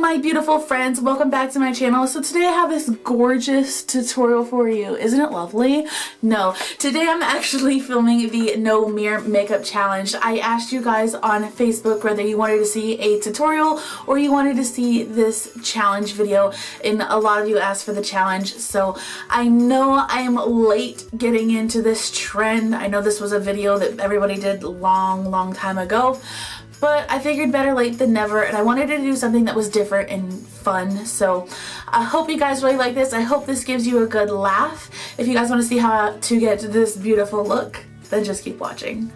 my beautiful friends, welcome back to my channel. So today I have this gorgeous tutorial for you. Isn't it lovely? No, today I'm actually filming the no mirror makeup challenge. I asked you guys on Facebook whether you wanted to see a tutorial or you wanted to see this challenge video, and a lot of you asked for the challenge. So I know I am late getting into this trend. I know this was a video that everybody did long time ago, but I figured better late than never, and I wanted to do something that was different and fun. So I hope you guys really like this. I hope this gives you a good laugh. If you guys want to see how to get this beautiful look, then just keep watching.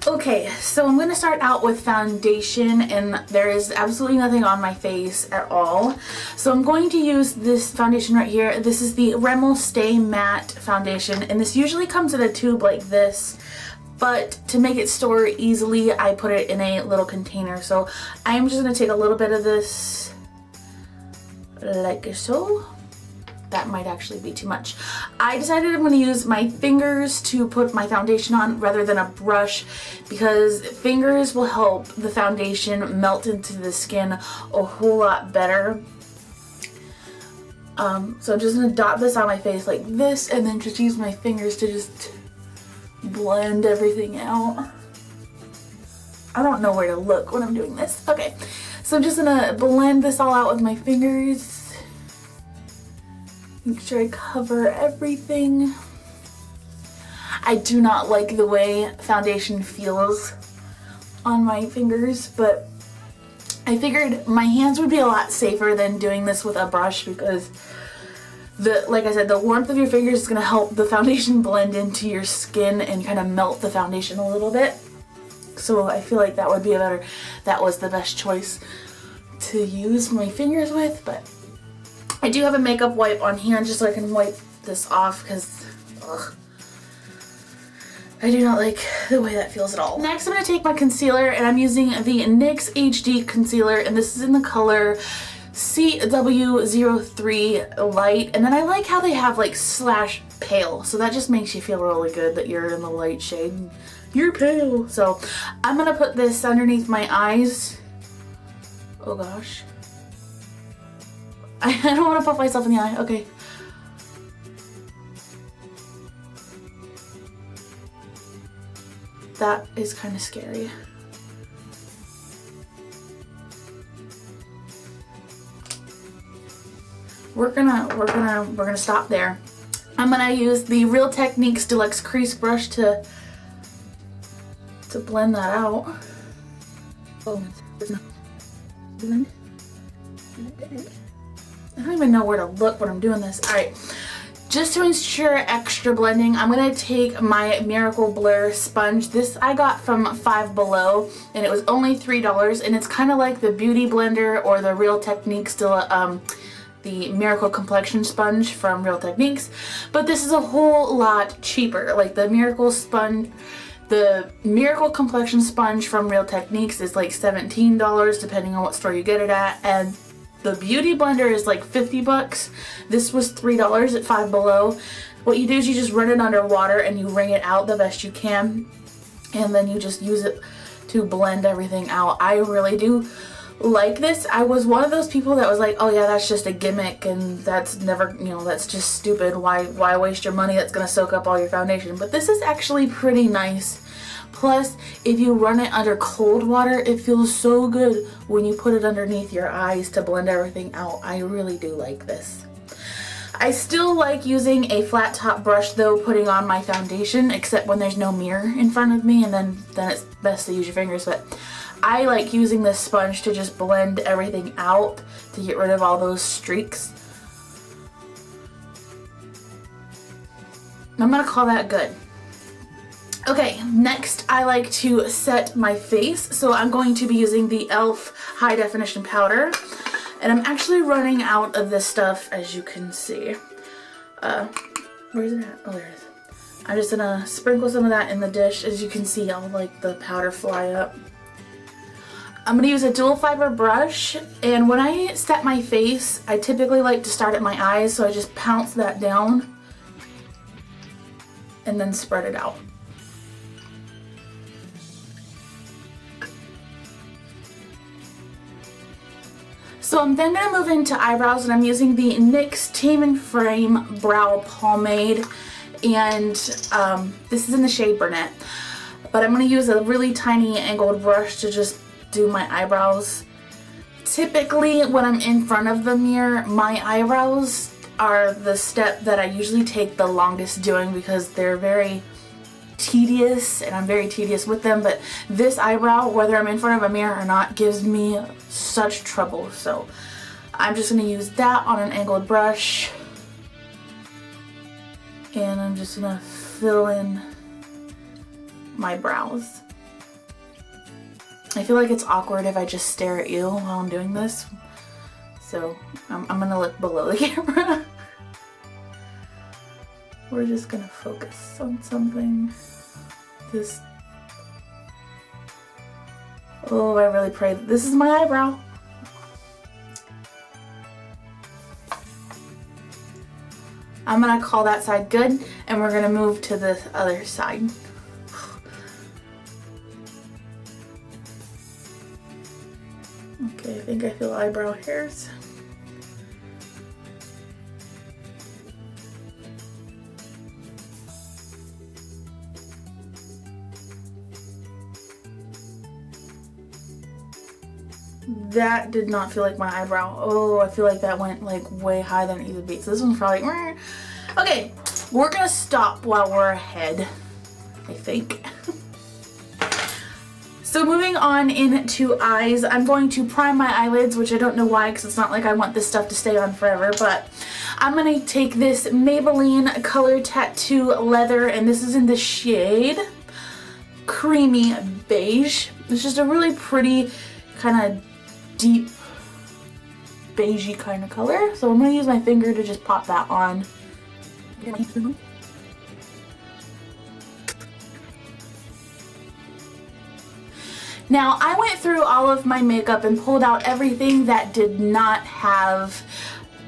Okay, so I'm going to start out with foundation, and there is absolutely nothing on my face at all. So I'm going to use this foundation right here. This is the Rimmel Stay Matte Foundation, and this usually comes in a tube like this. But to make it store easily, I put it in a little container. So I'm just going to take a little bit of this, like so. That might actually be too much. I decided I'm going to use my fingers to put my foundation on rather than a brush, because fingers will help the foundation melt into the skin a whole lot better. So I'm just going to dot this on my face like this, and then just use my fingers to just blend everything out. I don't know where to look when I'm doing this. Okay, so I'm just gonna blend this all out with my fingers. Make sure I cover everything. I do not like the way foundation feels on my fingers, but I figured my hands would be a lot safer than doing this with a brush, because like I said, the warmth of your fingers is going to help the foundation blend into your skin and kind of melt the foundation a little bit. So I feel like that would be that was the best choice to use my fingers with. But I do have a makeup wipe on here just so I can wipe this off, because I do not like the way that feels at all. Next, I'm going to take my concealer, and I'm using the NYX HD concealer, and this is in the color CW03 light. And then I like how they have like slash pale, so that just makes you feel really good that you're in the light shade. You're pale. So I'm gonna put this underneath my eyes. Oh gosh, I don't want to put myself in the eye. Okay. That is kind of scary. We're gonna stop there. I'm gonna use the Real Techniques Deluxe Crease Brush to blend that out. Oh, blend. I don't even know where to look when I'm doing this. All right, just to ensure extra blending, I'm gonna take my Miracle Blur sponge. This I got from Five Below, and it was only $3, and it's kind of like the Beauty Blender or the Real Techniques the Miracle Complexion Sponge from Real Techniques, but this is a whole lot cheaper. Like the Miracle Complexion Sponge from Real Techniques is like $17 depending on what store you get it at, and the Beauty Blender is like 50 bucks. This was $3 at Five Below. What you do is you just run it under water and you wring it out the best you can, and then you just use it to blend everything out. I really do like this. I was one of those people that was like, oh yeah, that's just a gimmick, and that's never, that's just stupid. Why waste your money? That's gonna soak up all your foundation. But this is actually pretty nice. Plus, if you run it under cold water, it feels so good when you put it underneath your eyes to blend everything out. I really do like this. I still like using a flat top brush though, putting on my foundation, except when there's no mirror in front of me, and then it's best to use your fingers. But I like using this sponge to just blend everything out to get rid of all those streaks. I'm gonna call that good. Okay, next I like to set my face, so I'm going to be using the e.l.f. High Definition Powder, and I'm actually running out of this stuff, as you can see. Where is it at? Oh, there it is. I'm just gonna sprinkle some of that in the dish. As you can see, I'll like the powder fly up. I'm going to use a dual fiber brush, and when I set my face, I typically like to start at my eyes, so I just pounce that down and then spread it out. So I'm then going to move into eyebrows, and I'm using the NYX Tame and Frame Brow Pomade, and this is in the shade Brunette. But I'm going to use a really tiny angled brush to just do my eyebrows. Typically when I'm in front of the mirror, my eyebrows are the step that I usually take the longest doing because they're very tedious and I'm very tedious with them, but this eyebrow, whether I'm in front of a mirror or not, gives me such trouble. So I'm just going to use that on an angled brush, and I'm just going to fill in my brows. I feel like it's awkward if I just stare at you while I'm doing this, so I'm going to look below the camera. We're just going to focus on something. Oh, I really pray that this is my eyebrow. I'm gonna call that side good, and we're gonna move to the other side. Okay, I think I feel eyebrow hairs. That did not feel like my eyebrow. Oh, I feel like that went like way higher than it needed to be. So this one's probably, okay, we're gonna stop while we're ahead, I think. So moving on into eyes, I'm going to prime my eyelids, which I don't know why, because it's not like I want this stuff to stay on forever, but I'm gonna take this Maybelline Color Tattoo Leather, and this is in the shade Creamy Beige. It's just a really pretty kind of deep beigey kind of color. So I'm going to use my finger to just pop that on. Now I went through all of my makeup and pulled out everything that did not have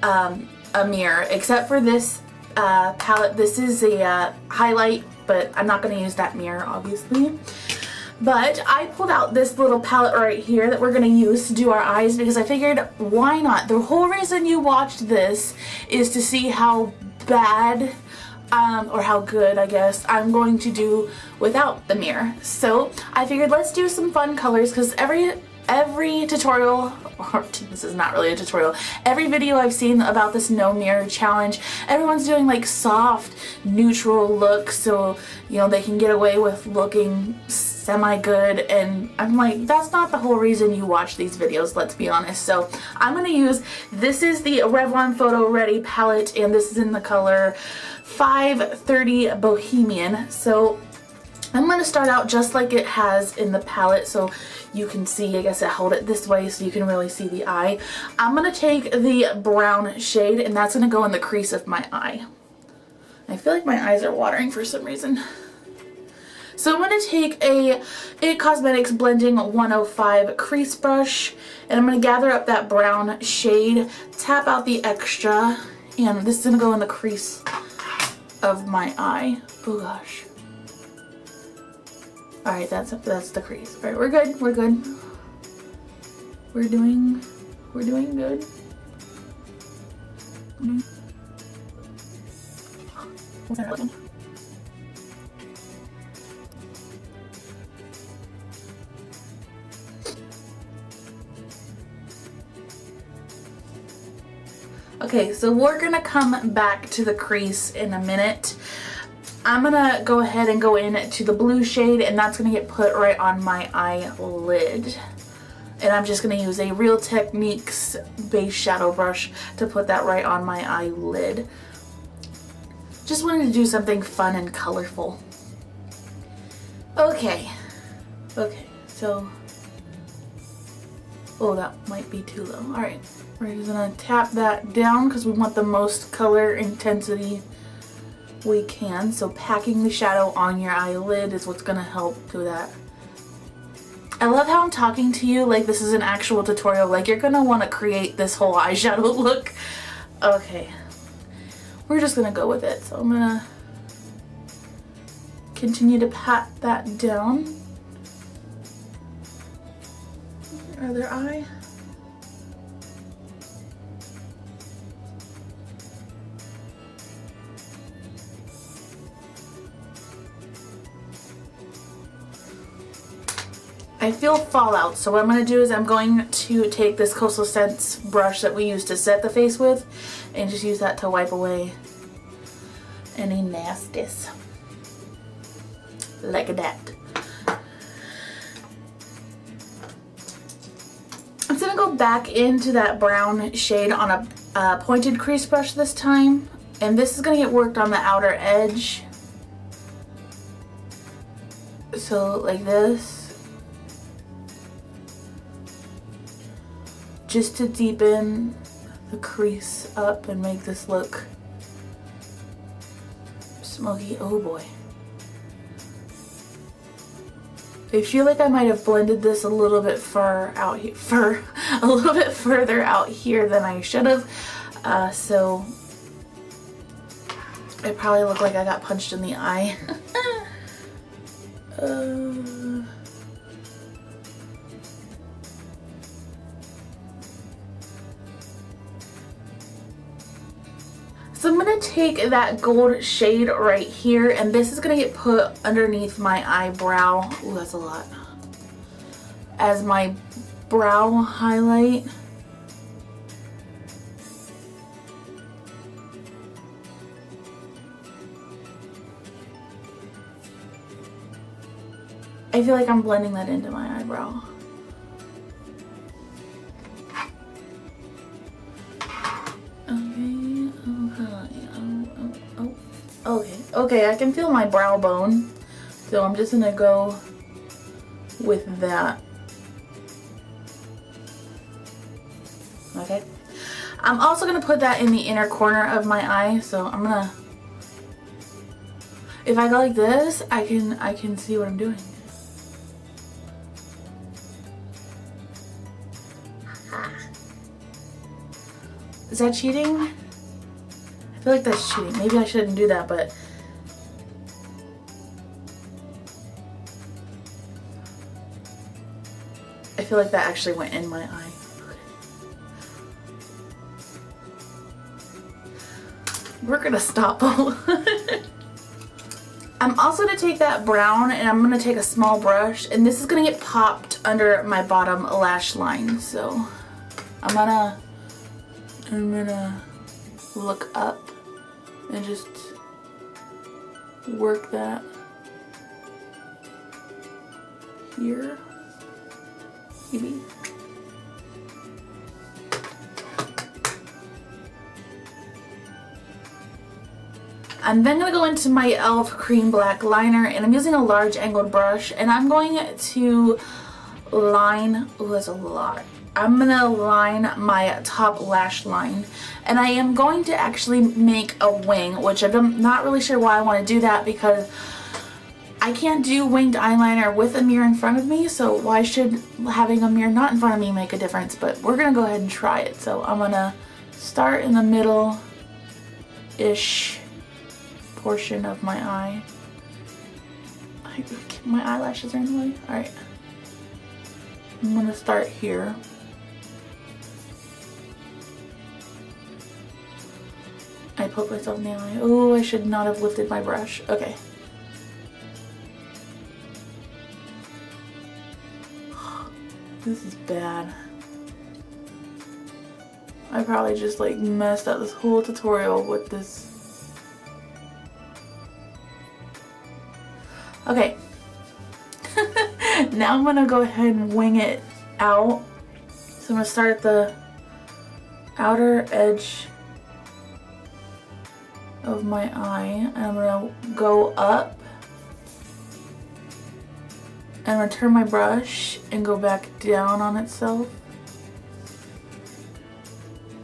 a mirror, except for this palette. This is a highlight, but I'm not going to use that mirror obviously. But I pulled out this little palette right here that we're going to use to do our eyes because I figured, why not? The whole reason you watched this is to see how bad or how good, I guess, I'm going to do without the mirror. So I figured let's do some fun colors, because every tutorial, or this is not really a tutorial, every video I've seen about this no mirror challenge, everyone's doing like soft neutral looks so you know they can get away with looking semi-good, and I'm like, that's not the whole reason you watch these videos, let's be honest. So I'm going to use, this is the Revlon Photo Ready palette, and this is in the color 530 Bohemian. So I'm going to start out just like it has in the palette so you can see. I guess I hold it this way so you can really see the eye. I'm going to take the brown shade, and that's going to go in the crease of my eye. I feel like my eyes are watering for some reason. So I'm going to take a IT Cosmetics Blending 105 crease brush, and I'm going to gather up that brown shade, tap out the extra, and this is going to go in the crease of my eye. Oh gosh. Alright, that's the crease. Alright, we're good, we're good. We're doing good. What's that looking? Okay, so we're gonna come back to the crease in a minute. I'm gonna go ahead and go into the blue shade, and that's gonna get put right on my eyelid. And I'm just gonna use a Real Techniques base shadow brush to put that right on my eyelid. Just wanted to do something fun and colorful. Okay, so, oh, that might be too low. All right, we're just gonna tap that down because we want the most color intensity we can. So packing the shadow on your eyelid is what's gonna help do that. I love how I'm talking to you like this is an actual tutorial, like you're gonna want to create this whole eyeshadow look. Okay, we're just gonna go with it. So I'm gonna continue to pat that down. Other eye. I feel fallout, so what I'm going to do is I'm going to take this Coastal Scents brush that we used to set the face with and just use that to wipe away any nasties. Like that. I'm going to go back into that brown shade on a pointed crease brush this time, and this is going to get worked on the outer edge. So like this. Just to deepen the crease up and make this look smoky. Oh boy. I feel like I might have blended this a little bit a little bit further out here than I should have. So I probably look like I got punched in the eye. So I'm going to take that gold shade right here, and this is going to get put underneath my eyebrow. Ooh, that's a lot. As my brow highlight. I feel like I'm blending that into my eyebrow. Okay, I can feel my brow bone, so I'm just gonna go with that. Okay, I'm also gonna put that in the inner corner of my eye, so I'm gonna, if I go like this, I can see what I'm doing. Is that cheating? I feel like that's cheating. Maybe I shouldn't do that, but I feel like that actually went in my eye. Okay. We're gonna stop. I'm also gonna take that brown and I'm gonna take a small brush, and this is gonna get popped under my bottom lash line. So I'm gonna look up and just work that here, maybe. I'm then going to go into my e.l.f. cream black liner, and I'm using a large angled brush, and I'm going to line, oh that's a lot, I'm going to line my top lash line, and I am going to actually make a wing, which I'm not really sure why I want to do that, because I can't do winged eyeliner with a mirror in front of me, so why should having a mirror not in front of me make a difference? But we're going to go ahead and try it. So I'm going to start in the middle-ish portion of my eye. My eyelashes are in the way. Alright. I'm going to start here. I poked myself in the eye. Oh, I should not have lifted my brush. Okay. This is bad. I probably just like messed up this whole tutorial with this. Okay. Now I'm gonna go ahead and wing it out. So I'm gonna start at the outer edge of my eye, and I'm gonna go up. I'm gonna turn my brush and go back down on itself.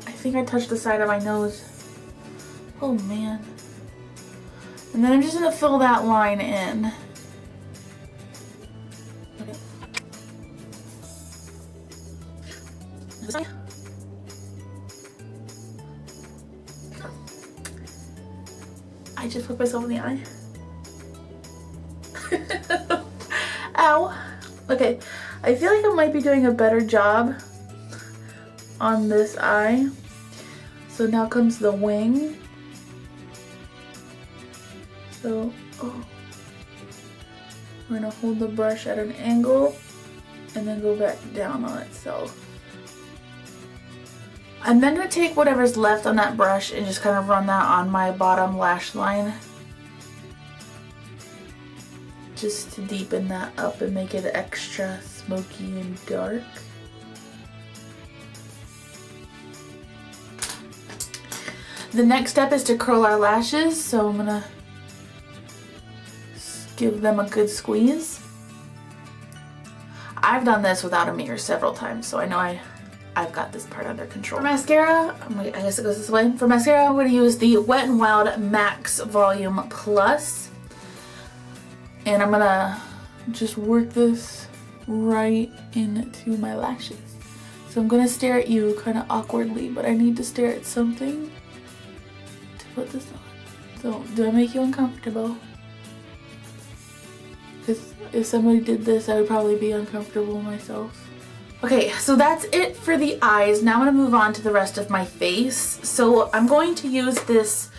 I think I touched the side of my nose. Oh man. And then I'm just gonna fill that line in. Okay. This side. I just put myself in the eye. Ow. Okay, I feel like I might be doing a better job on this eye. So now comes the wing. So, oh. We're gonna hold the brush at an angle and then go back down on itself. I'm then going to take whatever's left on that brush and just kind of run that on my bottom lash line. Just to deepen that up and make it extra smoky and dark. The next step is to curl our lashes, so I'm going to give them a good squeeze. I've done this without a mirror several times, so I know I've got this part under control. For mascara, I guess it goes this way. For mascara, I'm going to use the Wet n Wild Max Volume Plus. And I'm going to just work this right into my lashes. So I'm going to stare at you kind of awkwardly, but I need to stare at something to put this on. So, do I make you uncomfortable? Because if somebody did this, I would probably be uncomfortable myself. Okay, so that's it for the eyes. Now I'm going to move on to the rest of my face. So I'm going to use this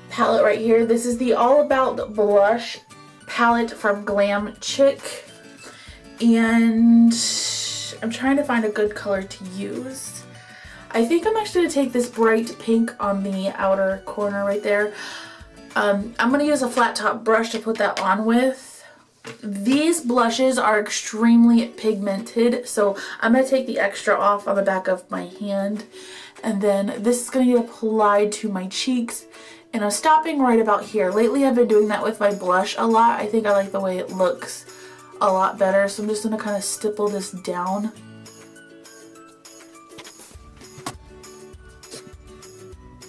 palette right here. This is the All About Blush palette from Glam Chick. And I'm trying to find a good color to use. I think I'm actually going to take this bright pink on the outer corner right there. I'm going to use a flat top brush to put that on with. These blushes are extremely pigmented, so I'm going to take the extra off on the back of my hand, and then this is going to get applied to my cheeks, and I'm stopping right about here. Lately I've been doing that with my blush a lot. I think I like the way it looks a lot better, so I'm just going to kind of stipple this down.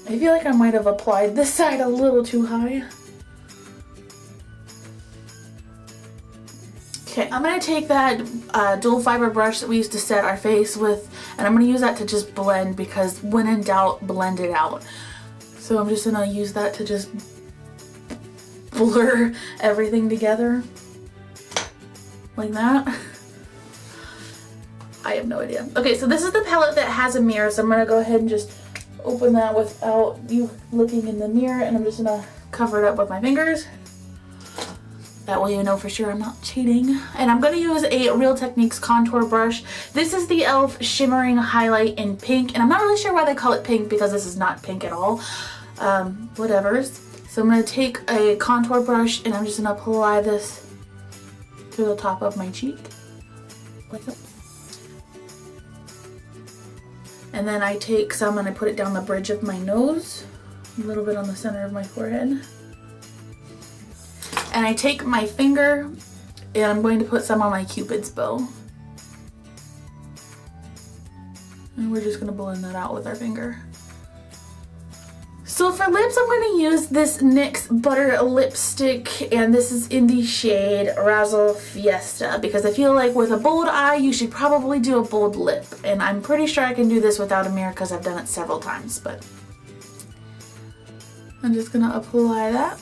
I feel like I might have applied this side a little too high. Okay, I'm going to take that dual fiber brush that we used to set our face with, and I'm going to use that to just blend, because when in doubt, blend it out. So I'm just going to use that to just blur everything together. Like that. I have no idea. Okay, so this is the palette that has a mirror, so I'm going to go ahead and just open that without you looking in the mirror, and I'm just going to cover it up with my fingers. That way you know for sure I'm not cheating. And I'm going to use a Real Techniques contour brush. This is the e.l.f. Shimmering Highlight in pink. And I'm not really sure why they call it pink, because this is not pink at all. Whatevers. So I'm going to take a contour brush and I'm just going to apply this to the top of my cheek. Like that. And then I take some and I put it down the bridge of my nose. A little bit on the center of my forehead. And I take my finger and I'm going to put some on my Cupid's bow. And we're just going to blend that out with our finger. So for lips, I'm going to use this NYX Butter Lipstick, and this is in the shade Razzle Fiesta, because I feel like with a bold eye, you should probably do a bold lip. And I'm pretty sure I can do this without a mirror because I've done it several times, but I'm just going to apply that.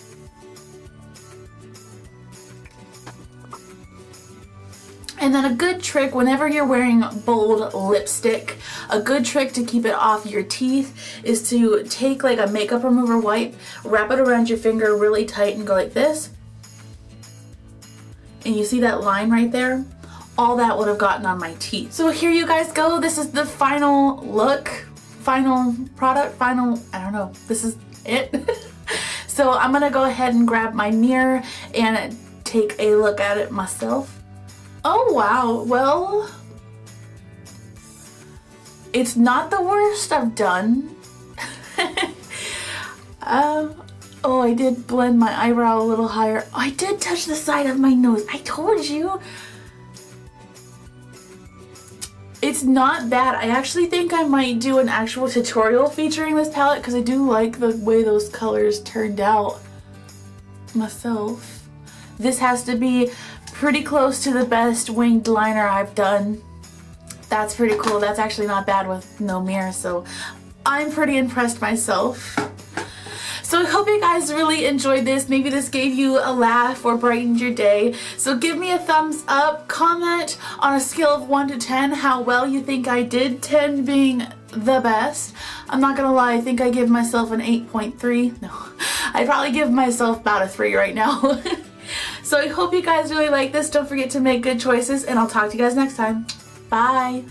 And then a good trick whenever you're wearing bold lipstick, a good trick to keep it off your teeth is to take like a makeup remover wipe, wrap it around your finger really tight and go like this. And you see that line right there? All that would have gotten on my teeth. So here you guys go. This is the final look, final product, I don't know. This is it. So I'm gonna go ahead and grab my mirror and take a look at it myself. Oh wow, well, it's not the worst I've done. Oh, I did blend my eyebrow a little higher. Oh, I did touch the side of my nose. I told you. It's not bad. I actually think I might do an actual tutorial featuring this palette because I do like the way those colors turned out myself. This has to be pretty close to the best winged liner I've done. That's pretty cool. That's actually not bad with no mirror, so I'm pretty impressed myself. So I hope you guys really enjoyed this. Maybe this gave you a laugh or brightened your day. So give me a thumbs up, comment on a scale of 1 to 10 how well you think I did, 10 being the best. I'm not gonna lie, I think I give myself an 8.3. No, I'd probably give myself about a 3 right now. So I hope you guys really like this. Don't forget to make good choices, and I'll talk to you guys next time. Bye!